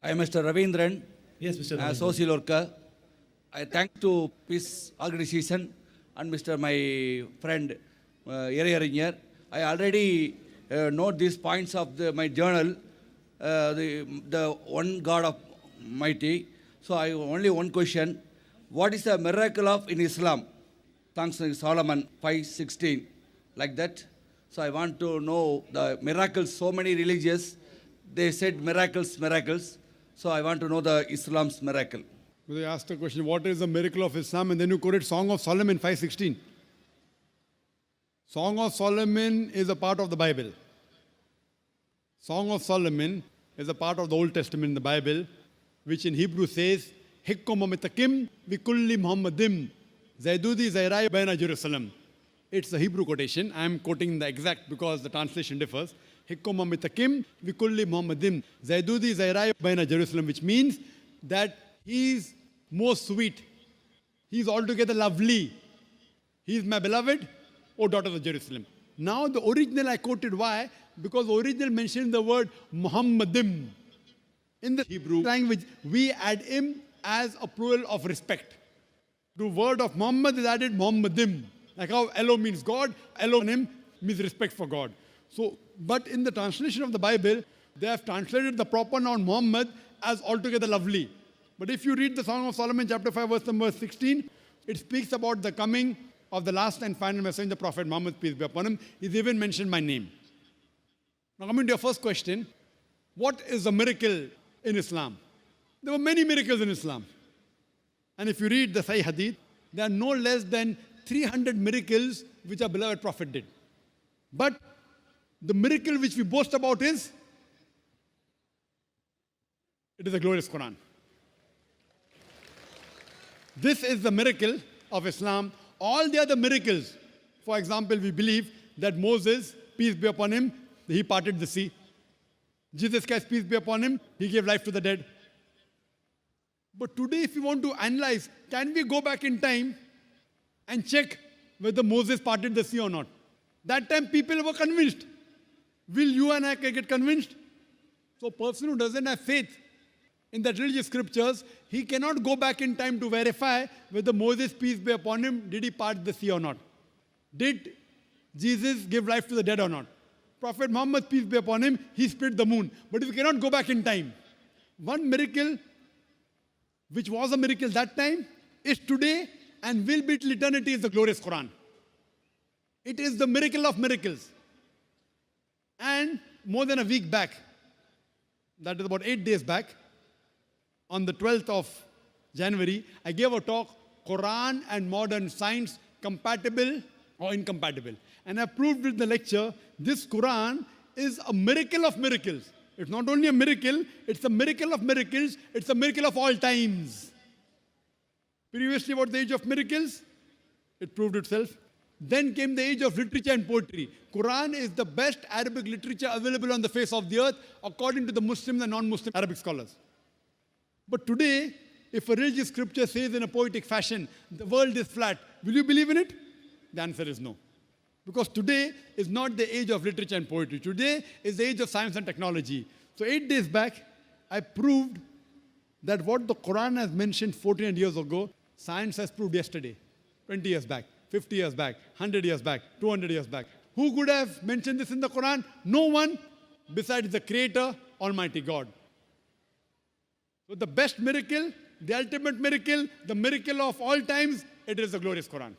I am Mr. Ravindran, Yes, Mr. a Ravindran. social worker. I thank to Peace Organization and Mr. my friend Yeriyarinyar. I already note these points of my journal, the one God of mighty. So I only one question: what is the miracle of in Islam? Thanks to Solomon 5:16, like that. So I want to know the miracles. So many religious, they said miracles, miracles. So I want to know the Islam's miracle. They asked the question, what is the miracle of Islam? And then you quoted Song of Solomon 5:16. Song of Solomon is a part of the Bible. Song of Solomon is a part of the Old Testament in the Bible, which in Hebrew says, Hikkomamitakim vikulli Muhammadim Zaidudi Zairai Baina Jerusalem. It's a Hebrew quotation. I am quoting the exact because the translation differs. Hikkomamitakim vikulli Muhammadim Zaidudi Zairai Baina Jerusalem, which means that he is most sweet. He is altogether lovely. He is my beloved, O daughters of Jerusalem. Now the original I quoted, why? Because the original mentioned the word Muhammadim. In the Hebrew language, we add him as a plural of respect. The word of Muhammad is added Muhammadim. Like how Elo means God, Elohim means respect for God. So, but in the translation of the Bible, they have translated the proper noun Muhammad as altogether lovely. But if you read the Song of Solomon, chapter 5, verse number 16, it speaks about the coming of the last and final messenger, Prophet Muhammad, peace be upon him. He's even mentioned my name. Now coming to your first question, what is a miracle in Islam? There were many miracles in Islam. And if you read the Sahih Hadith, there are no less than 300 miracles which our beloved Prophet did. But the miracle which we boast about is, it is a glorious Quran. This is the miracle of Islam. All the other miracles, for example, we believe that Moses, peace be upon him, he parted the sea. Jesus Christ, peace be upon him, he gave life to the dead. But today, if we want to analyze, can we go back in time and check whether Moses parted the sea or not? That time people were convinced. Will you and I get convinced? So a person who doesn't have faith in that religious scriptures, he cannot go back in time to verify whether Moses, peace be upon him, did he part the sea or not? Did Jesus give life to the dead or not? Prophet Muhammad, peace be upon him, he split the moon. But if we cannot go back in time, one miracle which was a miracle that time is today and will be till eternity is the glorious Quran. It is the miracle of miracles. And more than a week back, that is about 8 days back, on the 12th of January, I gave a talk, Quran and modern science, compatible or incompatible. And I proved in the lecture, this Quran is a miracle of miracles. It's not only a miracle, it's a miracle of miracles, it's a miracle of all times. Previously, what the age of miracles? It proved itself. Then came the age of literature and poetry. Quran is the best Arabic literature available on the face of the earth, according to the Muslim and non-Muslim Arabic scholars. But today, if a religious scripture says in a poetic fashion, the world is flat, will you believe in it? The answer is no. Because today is not the age of literature and poetry. Today is the age of science and technology. So 8 days back, I proved that what the Quran has mentioned 14 years ago, science has proved yesterday, 20 years back, 50 years back, 100 years back, 200 years back. Who could have mentioned this in the Quran? No one besides the Creator, Almighty God. So the best miracle, the ultimate miracle, the miracle of all times, it is the glorious Quran.